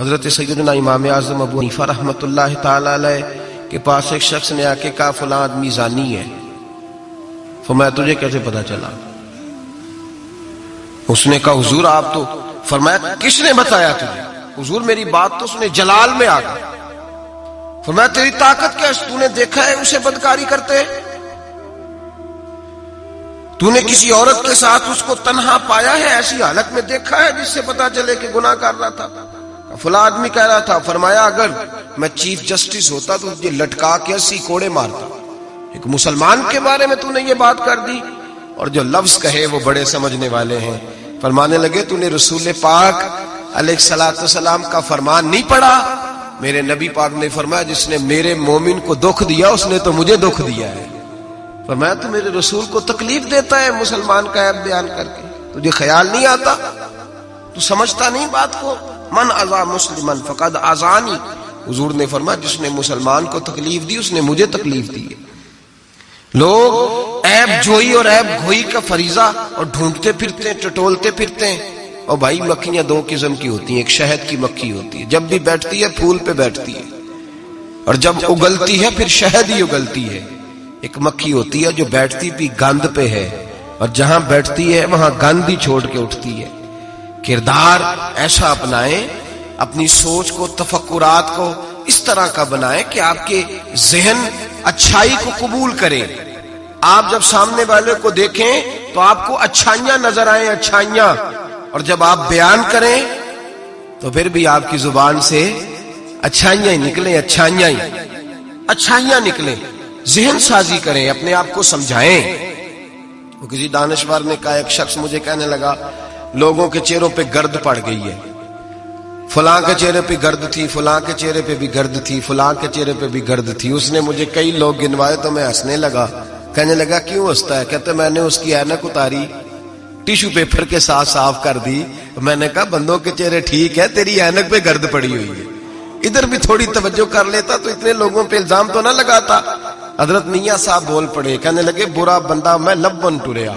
حضرت سیدنا امام اعظم ابو حنیفہ رحمۃ اللہ تعالی علیہ کے پاس ایک شخص نے آ کے کہا فلاں آدمی زانی ہے. فرمایا تجھے کیسے پتا چلا؟ اس نے کہا حضور آپ تو. فرمایا کس نے بتایا تجھے؟ حضور میری بات تو سنے جلال میں آ گئی. فرمایا تیری طاقت کیا ہے؟ تو نے دیکھا ہے اسے بدکاری کرتے؟ تو نے کسی عورت کے ساتھ اس کو تنہا پایا ہے؟ ایسی حالت میں دیکھا ہے جس سے پتا چلے کہ گناہ کر رہا تھا؟ فلاں آدمی کہہ رہا تھا. فرمایا اگر میں چیف جسٹس ہوتا تو یہ لٹکا کے 80 کوڑے مارتا. ایک مسلمان کے بارے میں تو نے یہ بات کر دی. اور جو لفظ کہے وہ بڑے سمجھنے والے ہیں. فرمانے لگے تو نے رسول پاک علیہ الصلوۃ والسلام کا فرمان نہیں پڑھا؟ میرے نبی پاک نے فرمایا جس نے میرے مومن کو دکھ دیا اس نے تو مجھے دکھ دیا ہے. فرمایا تو میرے رسول کو تکلیف دیتا ہے مسلمان کا عیب بیان کر کے. تجھے خیال نہیں آتا؟ تو سمجھتا نہیں بات کو؟ من اذا مسلما فقد اذانی. حضور نے فرمایا جس نے مسلمان کو تکلیف دی اس نے مجھے تکلیف دی ہے. لوگ عیب جوئی اور عیب گھوئی کا فریضہ اور ڈھونڈتے پھرتے ہیں، ٹٹولتے پھرتے ہیں. اور بھائی مکھیاں دو قسم کی ہوتی ہیں. ایک شہد کی مکھی ہوتی ہے، جب بھی بیٹھتی ہے پھول پہ بیٹھتی ہے، اور جب اگلتی ہے پھر شہد ہی اگلتی ہے. ایک مکھی ہوتی ہے جو بیٹھتی بھی گند پہ ہے، اور جہاں بیٹھتی ہے وہاں گند ہی چھوڑ کے اٹھتی ہے. کردار ایسا اپنائیں، اپنی سوچ کو، تفکرات کو اس طرح کا بنائیں کہ آپ کے ذہن اچھائی کو قبول کریں. آپ جب سامنے والے کو دیکھیں تو آپ کو اچھائیاں نظر آئیں، اچھائیاں. اور جب آپ بیان کریں تو پھر بھی آپ کی زبان سے اچھائیاں ہی نکلیں، اچھائیاں نکلیں. ذہن سازی کریں، اپنے آپ کو سمجھائیں. وہ کسی دانشور نے کہا، ایک شخص مجھے کہنے لگا لوگوں کے چہروں پہ گرد پڑ گئی ہے. فلاں کے چہرے پہ گرد تھی، فلاں کے چہرے پہ بھی گرد تھی، فلاں کے چہرے پہ بھی گرد تھی. اس نے مجھے کئی لوگ گنوائے تو میں ہنسنے لگا. کہنے لگا کیوں ہنستا ہے؟ کہتے میں نے اس کی اینک اتاری، ٹیشو پیپر کے ساتھ صاف کر دی. میں نے کہا بندوں کے چہرے ٹھیک ہے، تیری اینک پہ گرد پڑی ہوئی ہے. ادھر بھی تھوڑی توجہ کر لیتا تو اتنے لوگوں پہ الزام تو نہ لگاتا. حضرت میاں صاحب بول پڑے، کہنے لگے برا بندہ میں لبن ٹریا،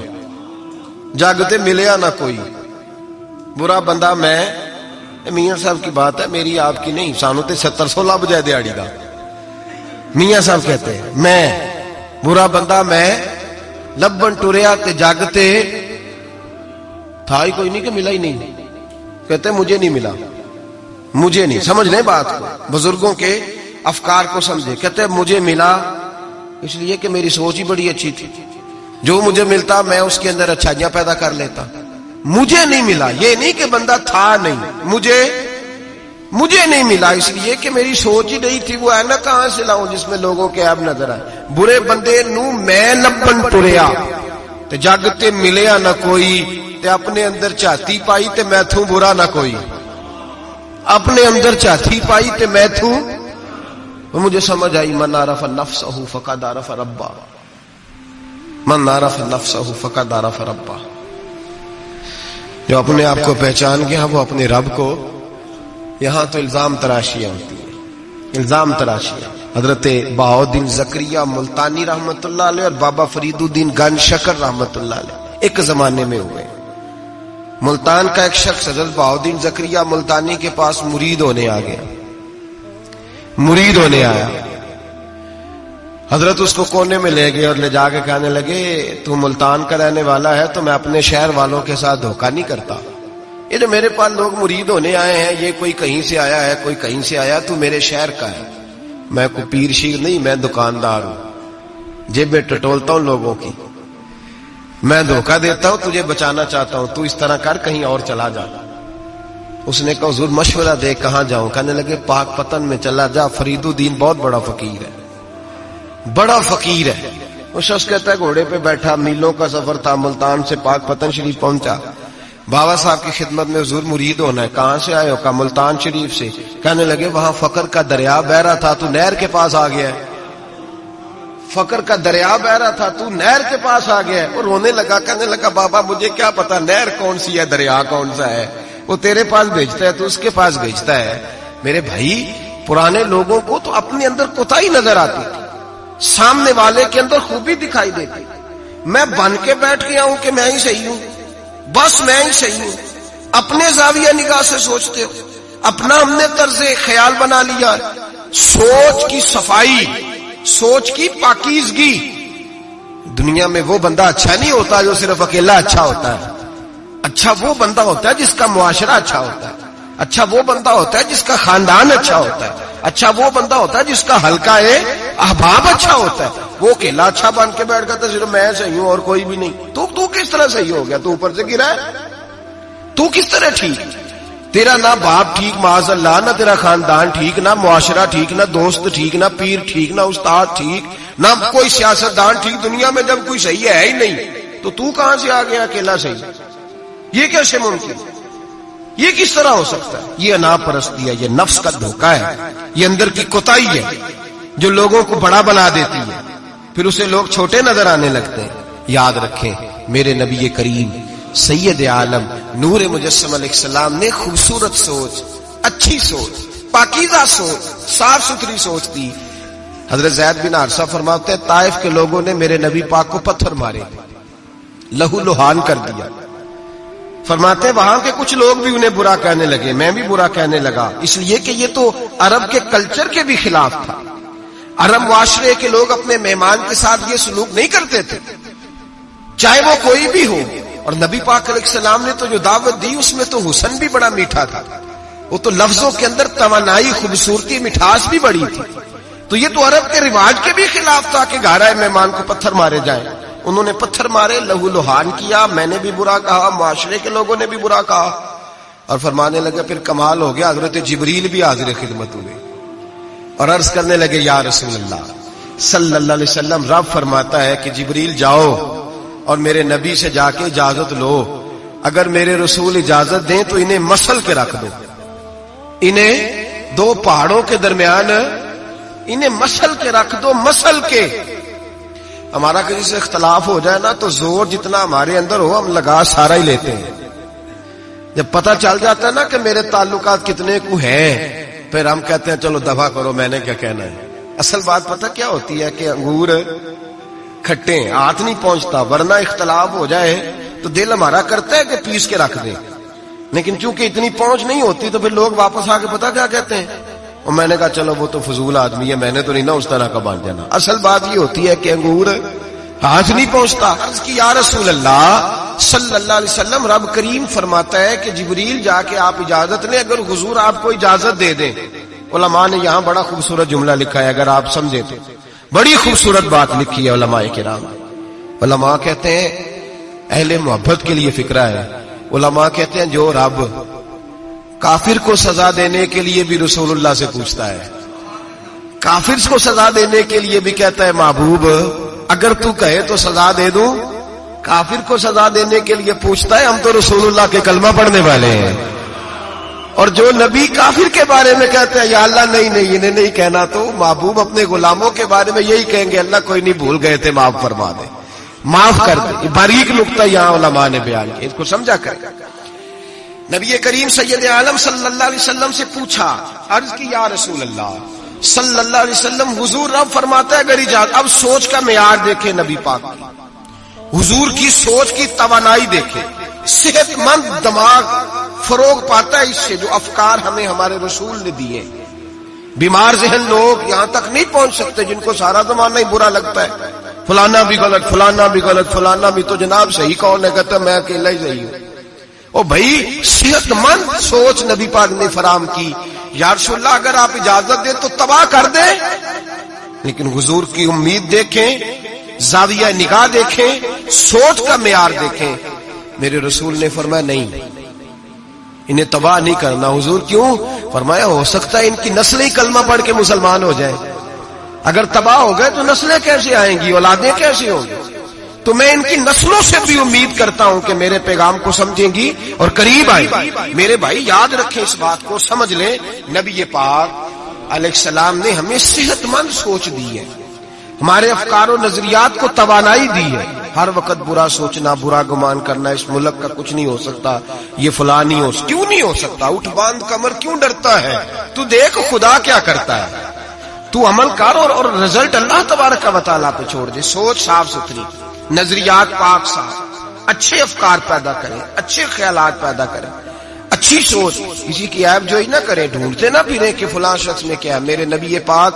جاگتے ملیا نہ کوئی. برا بندہ میں، میاں صاحب کی بات ہے میری آپ کی نہیں. سانو تے 70 لب جائے دیہڑی دا. میاں صاحب کہتے ہیں میں برا بندہ میں لبن ٹریا تے جاگتے تھا ہی کوئی نہیں کہ ملا ہی نہیں. کہتے مجھے نہیں ملا، مجھے نہیں. سمجھ لیں بات کو، بزرگوں کے افکار کو سمجھے. کہتے مجھے ملا اس لیے کہ میری سوچ ہی بڑی اچھی تھی، جو مجھے ملتا میں اس کے اندر اچھائیاں پیدا کر لیتا. مجھے نہیں ملا یہ نہیں کہ بندہ تھا نہیں، مجھے نہیں ملا اس لیے کہ میری سوچ ہی نہیں تھی. وہ ہے نا کہاں سے لاؤں جس میں لوگوں کے عیب نظر آئے. برے بندے نو میں لبن ٹریا تے جاگتے ملیا نہ کوئی، تے اپنے اندر چاہتی پائی تے میں تھوں برا نہ کوئی. اپنے اندر چاہتی پائی تے میں تھوں. مجھے سمجھ آئی من عرف نفسہ فقد عرف ربہ، من عرف نفسہ فقد عرف ربہ. جو اپنے آپ کو پہچان گیا وہ اپنے رب کو. یہاں تو الزام تراشیاں ہوتی ہیں، الزام تراشیاں. حضرت بہاؤالدین زکریا ملتانی رحمت اللہ علیہ اور بابا فرید الدین گنج شکر رحمت اللہ علیہ ایک زمانے میں ہوئے. ملتان کا ایک شخص حضرت بہاؤالدین زکریا ملتانی کے پاس مرید ہونے آیا. حضرت اس کو کونے میں لے گئے اور لے جا کے کہنے لگے تو ملتان کا رہنے والا ہے تو میں اپنے شہر والوں کے ساتھ دھوکہ نہیں کرتا. یہ جو میرے پاس لوگ مرید ہونے آئے ہیں یہ کوئی کہیں سے آیا ہے، کوئی کہیں سے آیا، تو میرے شہر کا ہے. میں کوئی پیر شیر نہیں، میں دکاندار ہوں، جیبیں ٹٹولتا ہوں لوگوں کی. میں دھوکہ دیتا ہوں، تجھے بچانا چاہتا ہوں، تو اس طرح کر کہیں اور چلا جا. اس نے کہا حضور مشورہ دے کہاں جاؤں؟ کہنے لگے پاک پتن میں چلا جا، فرید الدین بہت بڑا فقیر ہے، بڑا فقیر ہے. وہ شخص کہتا ہے گھوڑے پہ بیٹھا، میلوں کا سفر تھا، ملتان سے پاک پتن شریف پہنچا. بابا صاحب کی خدمت میں حضور مرید ہونا ہے. کہاں سے آئے ہو؟ کہا ملتان شریف سے. کہنے لگے وہاں فقر کا دریا بہ رہا تھا، تو نہر کے پاس آ گیا ہے. فقر کا دریا بہ رہا تھا، تو نہر کے پاس آ گیا ہے. اور رونے لگا، کہنے لگا بابا مجھے کیا پتا نہر کون سی ہے، دریا کون سا ہے. وہ تیرے پاس بھیجتا ہے تو اس کے پاس بھیجتا ہے. میرے بھائی پرانے لوگوں کو تو اپنے اندر کوتاہی نظر آتی تھی، سامنے والے کے اندر خوبی دکھائی دیتی. میں بن کے بیٹھ گیا ہوں کہ میں ہی صحیح ہوں، بس میں ہی صحیح ہوں. اپنے زاویہ نگاہ سے سوچتے ہو، اپنا ہم نے طرز خیال بنا لیا. سوچ کی صفائی، سوچ کی پاکیزگی. دنیا میں وہ بندہ اچھا نہیں ہوتا جو صرف اکیلا اچھا ہوتا ہے. اچھا وہ بندہ ہوتا ہے جس کا معاشرہ اچھا ہوتا ہے. اچھا وہ بندہ ہوتا ہے جس کا خاندان اچھا ہوتا ہے. اچھا وہ بندہ ہوتا ہے جس کا حلقہ احباب اچھا ہوتا ہے. وہ اکیلا اچھا بن کے بیٹھ گیا تھا صرف میں صحیح ہوں اور کوئی بھی نہیں. تو کس طرح صحیح ہو گیا؟ تو اوپر سے گرا ہے. تو کس طرح ٹھیک؟ تیرا نہ باپ ٹھیک معاذ اللہ، نہ تیرا خاندان ٹھیک، نہ معاشرہ ٹھیک، نہ دوست ٹھیک، نہ پیر ٹھیک، نہ استاد ٹھیک، نہ کوئی سیاستدان ٹھیک. دنیا میں جب کوئی صحیح ہے ہی نہیں تو کہاں سے آ گیا اکیلا صحیح؟ یہ کیسے ممکن؟ یہ کس طرح ہو سکتا ہے؟ یہ انا پرستی ہے، یہ نفس کا دھوکہ ہے، یہ اندر کی کوتاہی ہے جو لوگوں کو بڑا بنا دیتی ہے، پھر اسے لوگ چھوٹے نظر آنے لگتے ہیں. یاد رکھیں میرے نبی کریم سید عالم نور مجسم علیہ السلام نے خوبصورت سوچ، اچھی سوچ، پاکیزہ سوچ، صاف ستھری سوچ دی. حضرت زید بن حارثہ فرماتے ہیں طائف کے لوگوں نے میرے نبی پاک کو پتھر مارے، لہو لہان کر دیا. فرماتے ہیں وہاں کے کچھ لوگ بھی انہیں برا کہنے لگے، میں بھی برا کہنے لگا، اس لیے کہ یہ تو عرب کے کلچر کے بھی خلاف تھا. عرب معاشرے کے لوگ اپنے مہمان کے ساتھ یہ سلوک نہیں کرتے تھے چاہے وہ کوئی بھی ہو. اور نبی پاک علیہ السلام نے تو جو دعوت دی اس میں تو حسن بھی بڑا میٹھا تھا، وہ تو لفظوں کے اندر توانائی، خوبصورتی، مٹھاس بھی بڑی تھی. تو یہ تو عرب کے رواج کے بھی خلاف تھا کہ گھر مہمان کو پتھر مارے جائیں. انہوں نے پتھر مارے، لہو لہان کیا، میں نے بھی برا کہا، معاشرے کے لوگوں نے بھی برا کہا. اور فرمانے لگے پھر کمال ہو گیا، حضرت جبریل بھی حاضر خدمت ہوئے اور عرض کرنے لگے یا رسول اللہ صلی اللہ علیہ وسلم، رب فرماتا ہے کہ جبریل جاؤ اور میرے نبی سے جا کے اجازت لو، اگر میرے رسول اجازت دیں تو انہیں مسل کے رکھ دو، انہیں دو پہاڑوں کے درمیان انہیں مسل کے رکھ دو. مسل کے ہمارا کسی سے اختلاف ہو جائے نا تو زور جتنا ہمارے اندر ہو ہم لگا سارا ہی لیتے ہیں. جب پتہ چل جاتا ہے نا کہ میرے تعلقات کتنے کو ہیں پھر ہم کہتے ہیں چلو دفع کرو، میں نے کیا کہنا ہے. اصل بات پتہ کیا ہوتی ہے کہ انگور کھٹے ہاتھ نہیں پہنچتا، ورنہ اختلاف ہو جائے تو دل ہمارا کرتا ہے کہ پیس کے رکھ دیں، لیکن چونکہ اتنی پہنچ نہیں ہوتی تو پھر لوگ واپس آ کے پتہ کیا کہتے ہیں، اور میں نے کہا چلو وہ تو فضول آدمی ہے، میں نے تو نہیں نا اس طرح کا بان جانا. اصل بات یہ ہوتی ہے کہ انگور ہاتھ نہیں پہنچتا. عرض کی یا رسول اللہ صلی اللہ علیہ وسلم، رب کریم فرماتا ہے کہ جبریل جا کے آپ اجازت لیں، اگر حضور آپ کو اجازت دے دیں. علماء نے یہاں بڑا خوبصورت جملہ لکھا ہے، اگر آپ سمجھیں تو بڑی خوبصورت بات لکھی ہے علماء کرام. علماء کہتے ہیں اہل محبت کے لیے فکرہ ہے. علماء کہتے ہیں جو رب کافر کو سزا دینے کے لیے بھی رسول اللہ سے پوچھتا ہے، کافر کو سزا دینے کے لیے بھی کہتا ہے محبوب اگر تو کہے تو سزا دے دوں، کافر کو سزا دینے کے لیے پوچھتا ہے. ہم تو رسول اللہ کے کلمہ پڑھنے والے ہیں، اور جو نبی کافر کے بارے میں کہتے ہیں یا اللہ نہیں انہیں نہیں کہنا، تو محبوب اپنے غلاموں کے بارے میں یہی کہیں گے اللہ کوئی نہیں، بھول گئے تھے، معاف فرما دے، معاف کر دے. باریک نقطہ یہاں علماء نے بیان کیا، اس کو سمجھا کر. نبی کریم سید عالم صلی اللہ علیہ وسلم سے پوچھا، عرض کی یا رسول اللہ صلی اللہ علیہ وسلم، حضور رب فرماتا ہے اگر اجازت. اب سوچ کا معیار دیکھے نبی پاک کی، حضور کی سوچ کی توانائی دیکھے. صحت مند دماغ فروغ پاتا ہے اس سے جو افکار ہمیں ہمارے رسول نے دیے. بیمار ذہن لوگ یہاں تک نہیں پہنچ سکتے جن کو سارا زمانہ ہی برا لگتا ہے، فلانا بھی غلط، فلانا بھی غلط، فلانا بھی، تو جناب صحیح کون ہے؟ کہتا میں اکیلا ہی صحیح ہوں. او بھائی صحت مند سوچ نبی پاک نے فراہم کی. یا رسول اللہ اگر آپ اجازت دیں تو تباہ کر دیں، لیکن حضور کی امید دیکھیں، زاویہ نگاہ دیکھیں، سوچ کا معیار دیکھیں. میرے رسول نے فرمایا نہیں، انہیں تباہ نہیں کرنا. حضور کیوں؟ فرمایا ہو سکتا ہے ان کی نسلیں کلمہ پڑھ کے مسلمان ہو جائیں. اگر تباہ ہو گئے تو نسلیں کیسے آئیں گی، اولادیں کیسے ہوں گی؟ تو میں ان کی نسلوں سے بھی امید کرتا ہوں کہ میرے پیغام کو سمجھیں گی اور قریب آئیں گی. میرے بھائی یاد رکھیں اس بات کو، سمجھ لیں نبی پاک علیہ السلام نے ہمیں صحت مند سوچ دی ہے، ہمارے افکار و نظریات کو توانائی دی ہے. ہر وقت برا سوچنا، برا گمان کرنا، اس ملک کا کچھ نہیں ہو سکتا، یہ فلاں نہیں ہو سکتا. کیوں نہیں ہو سکتا؟ اٹھ باندھ کمر کیوں ڈرتا ہے؟ تو دیکھ خدا کیا کرتا ہے. تو عمل کر اور رزلٹ اللہ تبارک و تعالیٰ پہ چھوڑ دے. سوچ صاف ستھری، نظریات پاک صاف، اچھے افکار پیدا کریں، اچھے خیالات پیدا کریں. اچھی سوچ، کسی کی عیب جوئی نہ کریں، ڈھونڈتے نہ پھریں کہ فلاں شخص میں کیا ہے۔ میرے نبی پاک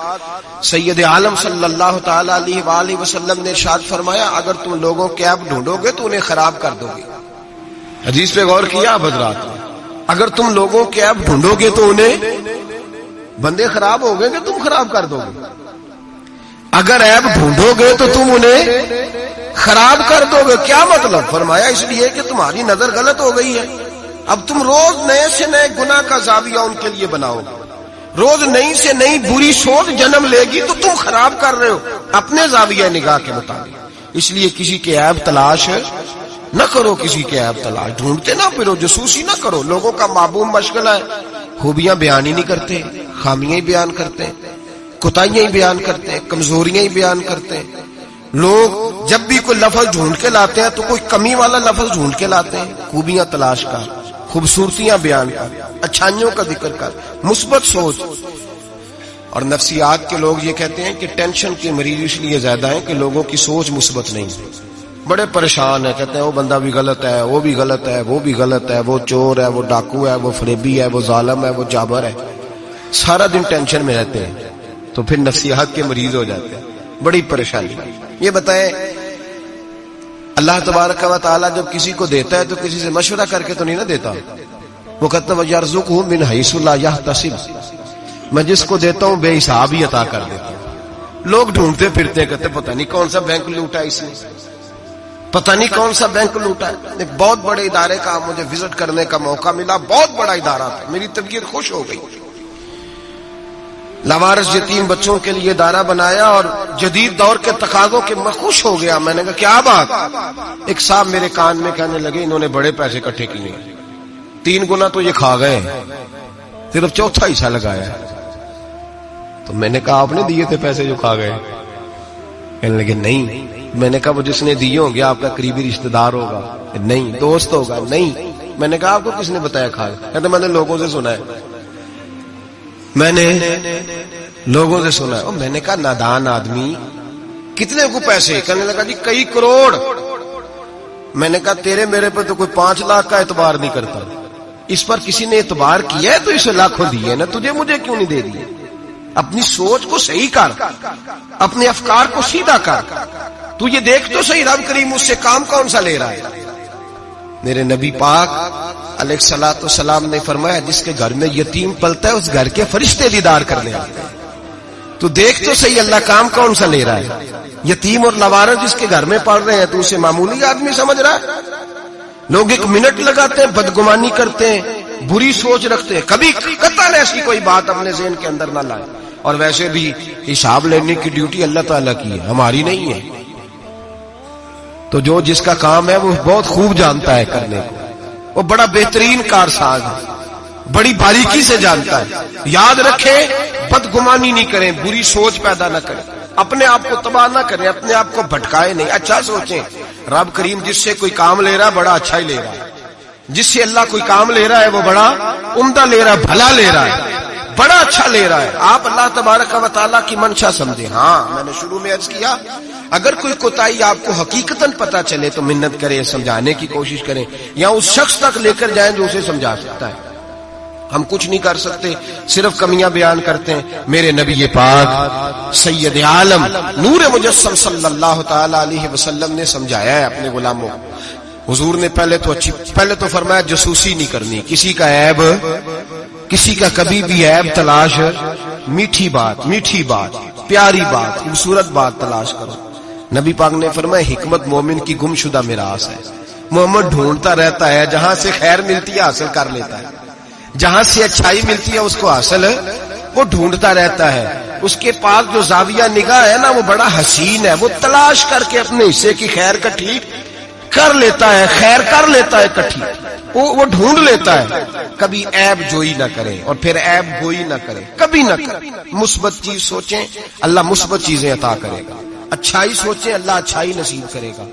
سید عالم صلی اللہ تعالی علیہ وآلہ وسلم نے ارشاد فرمایا اگر تم لوگوں کے عیب ڈھونڈو گے تو انہیں خراب کر دو گے۔ حدیث پہ غور کیا آپ حضرات؟ اگر تم لوگوں کے عیب ڈھونڈو گے تو انہیں، بندے خراب ہو گئے کہ تم خراب کر دو گے؟ اگر عیب ڈھونڈو گے تو تم انہیں خراب کر دو گے۔ کیا مطلب؟ فرمایا اس لیے کہ تمہاری نظر غلط ہو گئی ہے، اب تم روز نئے سے نئے گناہ کا زاویہ ان کے لیے بناؤ گے، روز نئی سے نئی بری سوچ جنم لے گی تو تم خراب کر رہے ہو اپنے زاویہ نگاہ کے مطابق۔ اس لیے کسی کے عیب تلاش نہ کرو، کسی کے عیب تلاش ڈھونڈتے نہ پھرو، جاسوسی نہ کرو۔ لوگوں کا معبوم مشغلہ ہے خوبیاں بیان ہی نہیں کرتے، خامیاں ہی بیان کرتے ہیں، کوتاہیاں ہی بیان کرتے ہیں، کمزوریاں ہی بیان کرتے ہیں۔ لوگ جب بھی کوئی لفظ ڈھونڈ کے لاتے ہیں تو کوئی کمی والا لفظ ڈھونڈ کے لاتے ہیں، خوبیاں تلاش کر، خوبصورتیاں بیان کر، اچھائیوں کا ذکر کر، مثبت سوچ۔ اور نفسیات کے لوگ یہ کہتے ہیں کہ ٹینشن کے مریض اس لیے زیادہ ہیں کہ لوگوں کی سوچ مثبت نہیں، بڑے پریشان ہیں، کہتے ہیں وہ بندہ بھی غلط ہے، وہ بھی غلط ہے، وہ بھی غلط ہے، وہ چور ہے، وہ ڈاکو ہے، وہ فریبی ہے، وہ ظالم ہے، وہ جابر ہے، سارا دن ٹینشن میں رہتے ہیں تو پھر نفسیات کے مریض ہو جاتے ہیں، بڑی پریشانی۔ یہ بتائیں اللہ تبارک و تعالی جب کسی کو دیتا ہے تو کسی سے مشورہ کر کے تو نہیں نہ دیتا، وہ کہتا ہے وَيَرْزُقْهُ مِنْ حَيْثُ لَا يَحْتَسِبُ، میں جس کو دیتا ہوں بے حساب ہی عطا کر دیتا ہوں۔ لوگ ڈھونڈتے پھرتے ہیں، کہتے پتہ نہیں کون سا بینک لوٹا اس نے، پتہ نہیں کون سا بینک لوٹا ہے۔ ایک بہت بڑے ادارے کا مجھے وزٹ کرنے کا موقع ملا، بہت بڑا ادارہ تھا، میری طبیعت خوش ہو گئی۔ لاوارث یتیم بچوں کے لیے ادارہ بنایا اور جدید دور کے تقاضوں کے میں خوش ہو گیا۔ میں نے کہا کیا بات؟ ایک صاحب میرے کان میں کہنے لگے انہوں نے بڑے پیسے اکٹھے کیے، 3 گنا تو یہ کھا گئے، صرف چوتھا حصہ لگایا ہے۔ تو میں نے کہا آپ نے دیے تھے پیسے جو کھا گئے؟ کہنے لگے نہیں۔ میں نے کہا وہ جس نے دیے ہوں گے آپ کا قریبی رشتہ دار ہوگا؟ نہیں۔ دوست ہوگا؟ نہیں۔ میں نے کہا آپ کو کس نے بتایا کھا گئے؟ کہتے میں نے لوگوں سے سنا ہے، میں نے لوگوں سے سنا ہے۔ اور میں نے کہا نادان آدمی، کتنے کو پیسے؟ کہنے لگا جی کئی کروڑ۔ میں نے کہا تیرے میرے پہ تو کوئی 5 لاکھ کا اعتبار نہیں کرتا، اس پر کسی نے اعتبار کیا ہے تو اسے لاکھوں دیے نا، تجھے مجھے کیوں نہیں دے دیے؟ اپنی سوچ کو صحیح کر، اپنے افکار کو سیدھا کر، تو یہ دیکھ تو صحیح رب کریم اس سے کام کون سا لے رہا ہے۔ میرے نبی پاک علیہ الصلوۃ والسلام نے فرمایا جس کے گھر میں یتیم پلتا ہے اس گھر کے فرشتے دیدار کرنے آتے ہیں۔ تو دیکھ تو صحیح اللہ کام کون سا لے رہا ہے۔ یتیم اور لوارث جس کے گھر میں پڑھ رہے ہیں تو اسے معمولی آدمی سمجھ رہا ہے؟ لوگ 1 منٹ لگاتے ہیں، بدگمانی کرتے ہیں، بری سوچ رکھتے ہیں، کبھی قطعاً ایسی کوئی بات اپنے ذہن کے اندر نہ لائے۔ اور ویسے بھی حساب لینے کی ڈیوٹی اللہ تعالیٰ کی ہے، ہماری نہیں ہے۔ تو جو جس کا کام ہے وہ بہت خوب جانتا ہے کرنے کو، وہ بڑا بہترین کارساز ہے، بڑی باریکی سے جانتا ہے۔ یاد رکھیں بدگمانی نہیں کریں، بری سوچ پیدا نہ کریں، اپنے آپ کو تباہ نہ کریں، اپنے آپ کو بھٹکائے نہیں، اچھا سوچیں۔ رب کریم جس سے کوئی کام لے رہا ہے بڑا اچھا ہی لے رہا ہے، جس سے اللہ کوئی کام لے رہا ہے وہ بڑا عمدہ لے رہا ہے، بھلا لے رہا ہے، بڑا اچھا لے رہا ہے۔ آپ اللہ تبارک و تعالیٰ کی منشا سمجھیں۔ ہاں میں نے شروع میں عرض کیا اگر کوئی کوتاہی آپ کو حقیقتاً پتہ چلے تو منت کریں، سمجھانے کی کوشش کریں، یا اس شخص تک لے کر جائیں جو اسے سمجھا سکتا ہے۔ ہم کچھ نہیں کر سکتے، صرف کمیاں بیان کرتے ہیں۔ میرے نبی پاک سید عالم نور مجسم صلی اللہ تعالی علیہ وسلم نے سمجھایا ہے اپنے غلاموں کو۔ حضور نے پہلے تو فرمایا جاسوسی نہیں کرنی، کسی کا عیب، کسی کا کبھی بھی عیب تلاش، میٹھی بات، پیاری بات، خوبصورت بات تلاش کرو۔ نبی پاک نے فرمایا حکمت مومن کی گمشدہ میراث ہے، محمد ڈھونڈتا رہتا ہے، جہاں سے خیر ملتی ہے حاصل کر لیتا ہے، جہاں سے اچھائی ملتی ہے اس کو حاصل وہ ڈھونڈتا رہتا ہے۔ اس کے پاس جو زاویہ نگاہ ہے نا وہ بڑا حسین ہے، وہ تلاش کر کے اپنے حصے کی خیر کٹھی کر لیتا ہے، خیر کر لیتا ہے کٹھی، وہ ڈھونڈ لیتا ہے۔ کبھی عیب جوئی نہ کرے اور پھر عیب گوئی نہ کرے، کبھی نہ کرے۔ مثبت چیز سوچیں اللہ مثبت چیزیں عطا کرے گا، اچھائی سوچیں اللہ اچھائی نصیب کرے گا۔